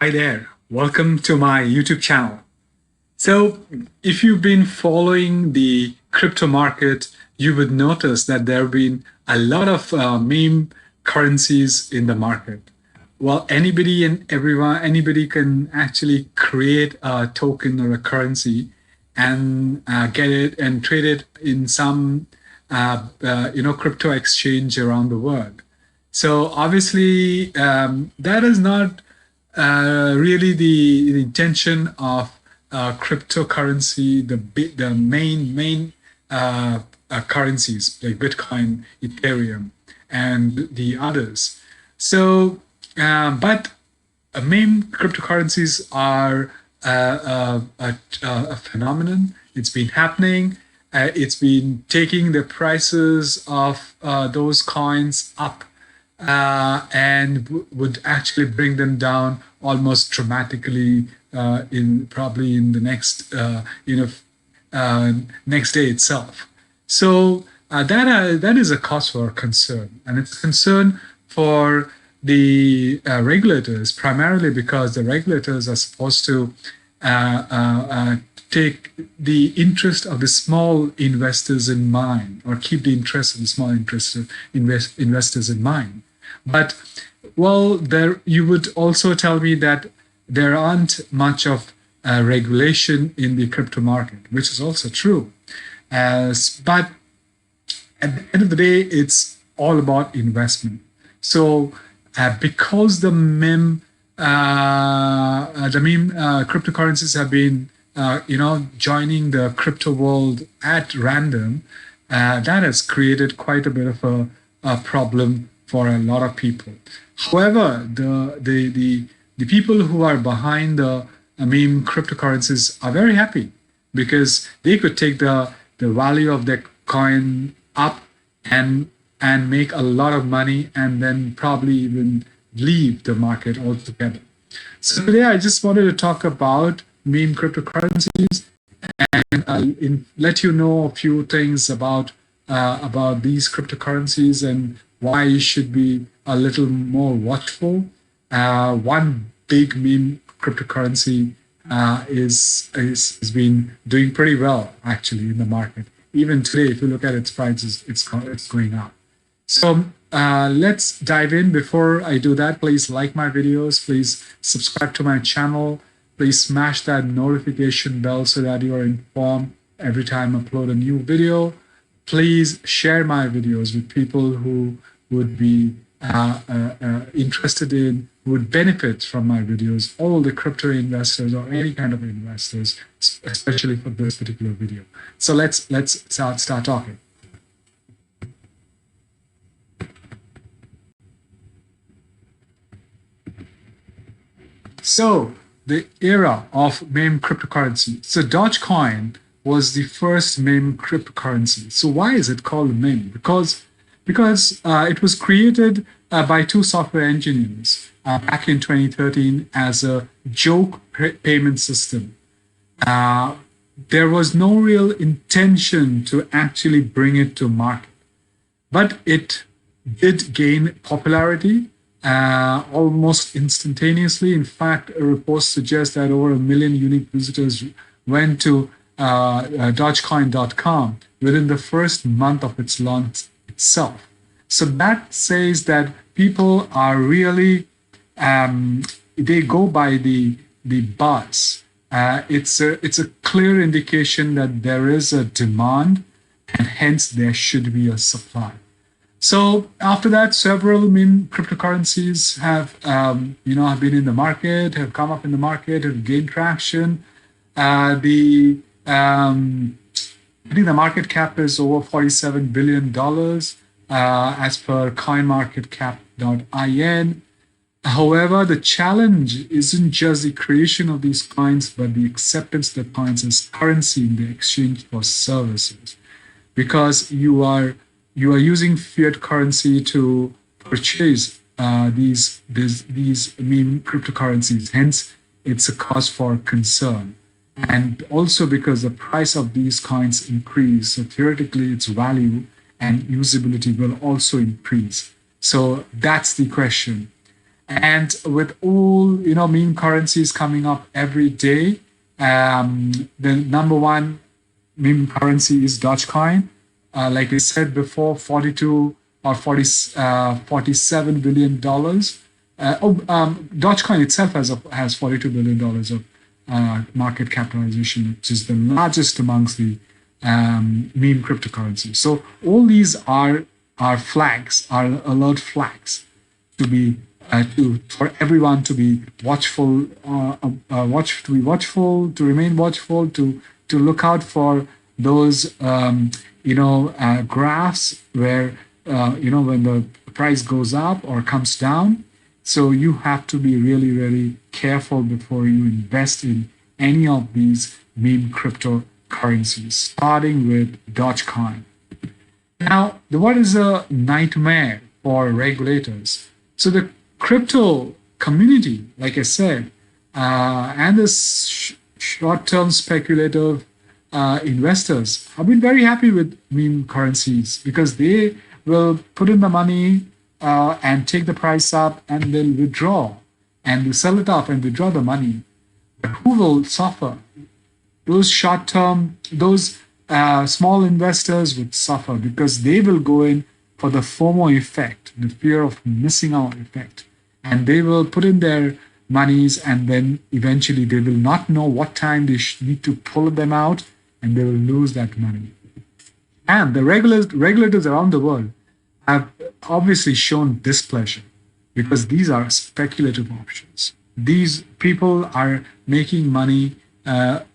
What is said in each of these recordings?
Hi there. Welcome to my YouTube channel. So, if you've been following the crypto market, you would notice that there have been a lot of meme currencies in the market. Well, anybody and everyone, anybody can actually create a token or a currency and get it and trade it in some, crypto exchange around the world. So obviously, that is not really the intention of cryptocurrency, the main currencies like Bitcoin, Ethereum, and the others. So, but meme cryptocurrencies are a phenomenon. It's been happening. It's been taking the prices of those coins up and would actually bring them down almost dramatically in probably in the next day itself. So that is a cause for concern, and it's a concern for the regulators, primarily because the regulators are supposed to take the interest of the small investors in mind, or keep the interest of the small investors in mind. But well, there you would also tell me that there aren't much of regulation in the crypto market, which is also true. But at the end of the day, it's all about investment. So because the meme cryptocurrencies have been joining the crypto world at random, that has created quite a bit of a problem for a lot of people. However, the people who are behind the meme cryptocurrencies are very happy because they could take the value of their coin up and make a lot of money and then probably even leave the market altogether. So today I just wanted to talk about meme cryptocurrencies and let you know a few things about these cryptocurrencies and why you should be a little more watchful. One big meme cryptocurrency is been doing pretty well actually in the market. Even today, if you look at its prices, it's going up. So let's dive in. Before I do that, please like my videos. Please subscribe to my channel. Please smash that notification bell so that you are informed every time I upload a new video. Please share my videos with people who would be interested in, would benefit from my videos, all the crypto investors or any kind of investors, especially for this particular video. So let's start talking. So the era of meme cryptocurrency. So Dogecoin was the first meme cryptocurrency. So why is it called a meme? Because it was created by two software engineers back in 2013 as a joke payment system. There was no real intention to actually bring it to market, but it did gain popularity almost instantaneously. In fact, a report suggests that over 1 million unique visitors went to Dogecoin.com within the first month of its launch itself. So that says that people are really they go by the buzz. It's a clear indication that there is a demand, and hence there should be a supply. So after that, several meme cryptocurrencies have have been in the market, have come up in the market, have gained traction. I think the market cap is over $47 billion as per coinmarketcap.in. However, the challenge isn't just the creation of these coins, but the acceptance of the coins as currency in the exchange for services. Because you are using fiat currency to purchase these meme cryptocurrencies. Hence, it's a cause for concern. And also because the price of these coins increase, so theoretically its value and usability will also increase. So that's the question. And with all, meme currencies coming up every day, the number one meme currency is Dogecoin. Like I said before, 42 or 47 billion dollars. Dogecoin itself has 42 billion dollars of market capitalization, which is the largest amongst the meme cryptocurrencies. So all these are flags, are alert flags to be for everyone to be watchful, to remain watchful, to look out for those graphs where when the price goes up or comes down. So you have to be really, really careful before you invest in any of these meme cryptocurrencies, starting with Dogecoin. Now, what is a nightmare for regulators? So the crypto community, like I said, and the short-term speculative investors have been very happy with meme currencies because they will put in the money and take the price up and they'll withdraw and they'll sell it off and withdraw the money. But who will suffer? Those short-term, those small investors would suffer because they will go in for the FOMO effect, the fear of missing out effect. And they will put in their monies and then eventually they will not know what time they need to pull them out and they will lose that money. And the regulators around the world have obviously shown displeasure because these are speculative options. These people are making money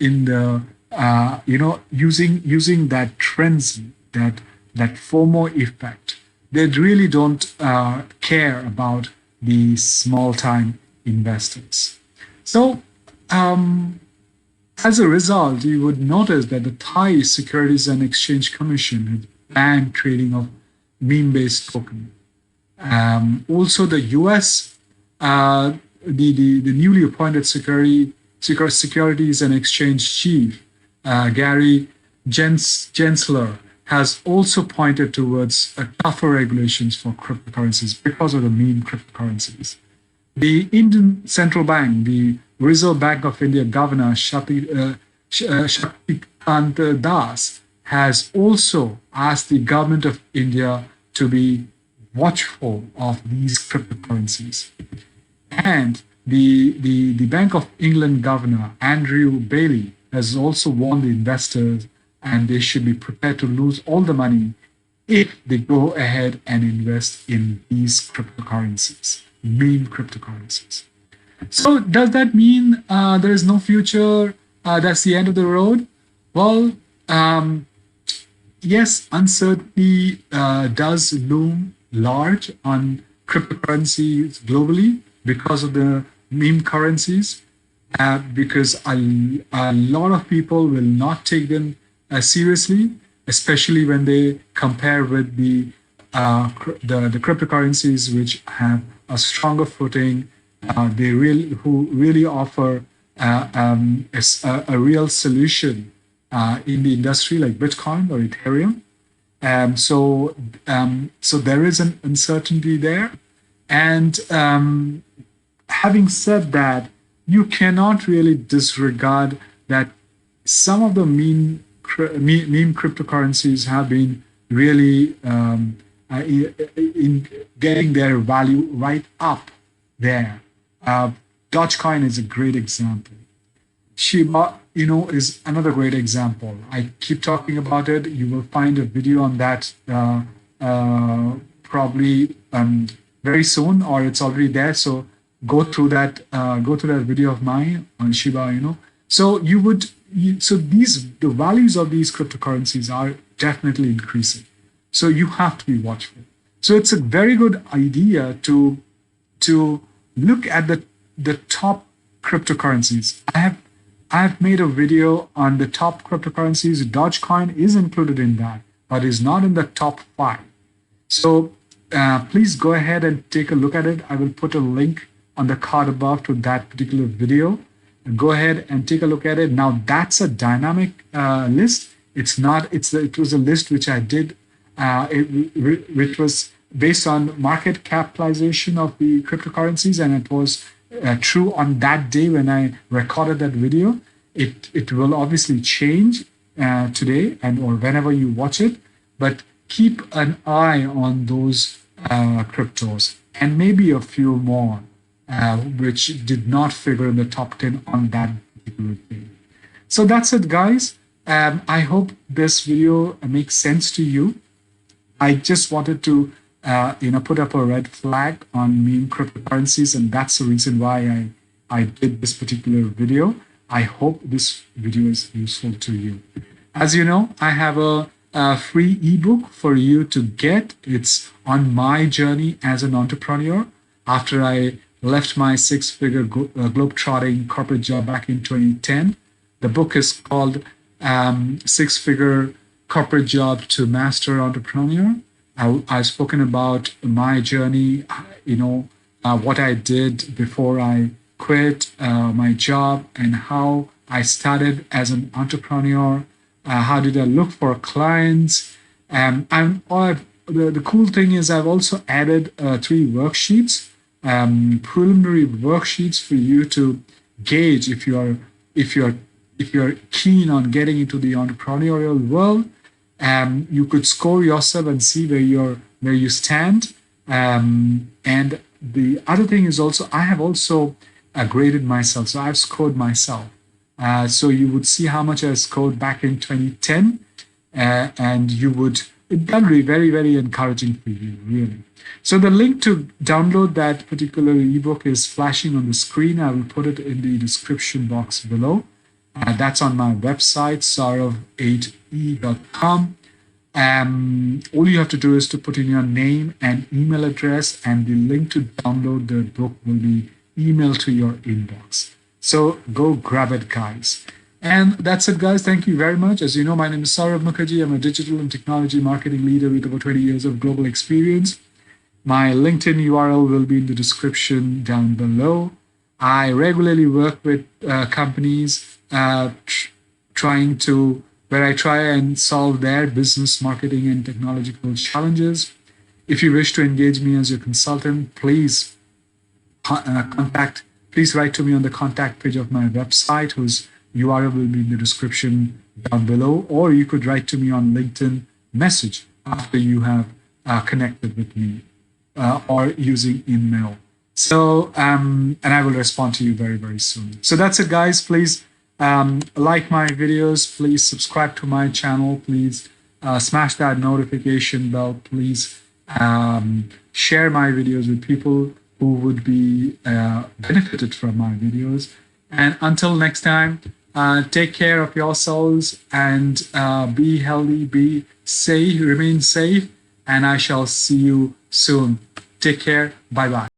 in the using that frenzy, that FOMO effect. They really don't care about the small-time investors. So, as a result, you would notice that the Thai Securities and Exchange Commission has banned trading of meme-based token. Also, the U.S. The newly appointed Securities and Exchange Chief Gary Gensler has also pointed towards tougher regulations for cryptocurrencies because of the meme cryptocurrencies. The Indian Central Bank, the Reserve Bank of India Governor Shaktikant Das, has also asked the government of India to be watchful of these cryptocurrencies. And the Bank of England Governor Andrew Bailey has also warned the investors and they should be prepared to lose all the money if they go ahead and invest in these cryptocurrencies, meme cryptocurrencies. So does that mean there is no future? That's the end of the road? Well, yes, uncertainty does loom large on cryptocurrencies globally because of the meme currencies, because a lot of people will not take them seriously, especially when they compare with the cryptocurrencies which have a stronger footing. Who really offer a real solution in the industry, like Bitcoin or Ethereum. So there is an uncertainty there. And having said that, you cannot really disregard that some of the meme cryptocurrencies have been really in getting their value right up there. Dogecoin is a great example. Shiba, is another great example. I keep talking about it. You will find a video on that probably very soon, or it's already there. So go through that video of mine on Shiba. So the values of these cryptocurrencies are definitely increasing. So you have to be watchful. So it's a very good idea to look at the top cryptocurrencies. I have made a video on the top cryptocurrencies. Dogecoin is included in that, but is not in the top 5. So please go ahead and take a look at it. I will put a link on the card above to that particular video. Go ahead and take a look at it. Now that's a dynamic list. It was a list which I did, which was based on market capitalization of the cryptocurrencies, and it was true on that day when I recorded that video. It will obviously change today and or whenever you watch it, but keep an eye on those cryptos and maybe a few more which did not figure in the top 10 on that particular day. So that's it, guys. I hope this video makes sense to you. I just wanted to put up a red flag on meme cryptocurrencies, and that's the reason why I did this particular video. I hope this video is useful to you. As you know, I have a free ebook for you to get. It's on my journey as an entrepreneur after I left my six-figure globe-trotting corporate job back in 2010. The book is called Six-Figure Corporate Job to Master Entrepreneur. I've spoken about my journey, what I did before I quit my job and how I started as an entrepreneur. How did I look for clients? The cool thing is I've also added 3 worksheets, preliminary worksheets for you to gauge if you're keen on getting into the entrepreneurial world. You could score yourself and see where you stand. And the other thing is also I have also graded myself, so I've scored myself. So you would see how much I scored back in 2010, and that would be very, very encouraging for you, really. So the link to download that particular ebook is flashing on the screen. I will put it in the description box below. That's on my website, saurav8e.com. All you have to do is to put in your name and email address, and the link to download the book will be emailed to your inbox. So go grab it, guys. And that's it, guys. Thank you very much. As you know, my name is Saurav Mukherjee. I'm a digital and technology marketing leader with over 20 years of global experience. My LinkedIn URL will be in the description down below. I regularly work with companies where I try and solve their business, marketing, and technological challenges. If you wish to engage me as your consultant, please write to me on the contact page of my website, whose URL will be in the description down below, or you could write to me on LinkedIn message after you have connected with me or using email. So, and I will respond to you very, very soon. So that's it, guys. Please like my videos. Please subscribe to my channel. Please smash that notification bell. Please share my videos with people who would be benefited from my videos. And until next time, take care of yourselves and be healthy, be safe, remain safe, and I shall see you soon. Take care. Bye-bye.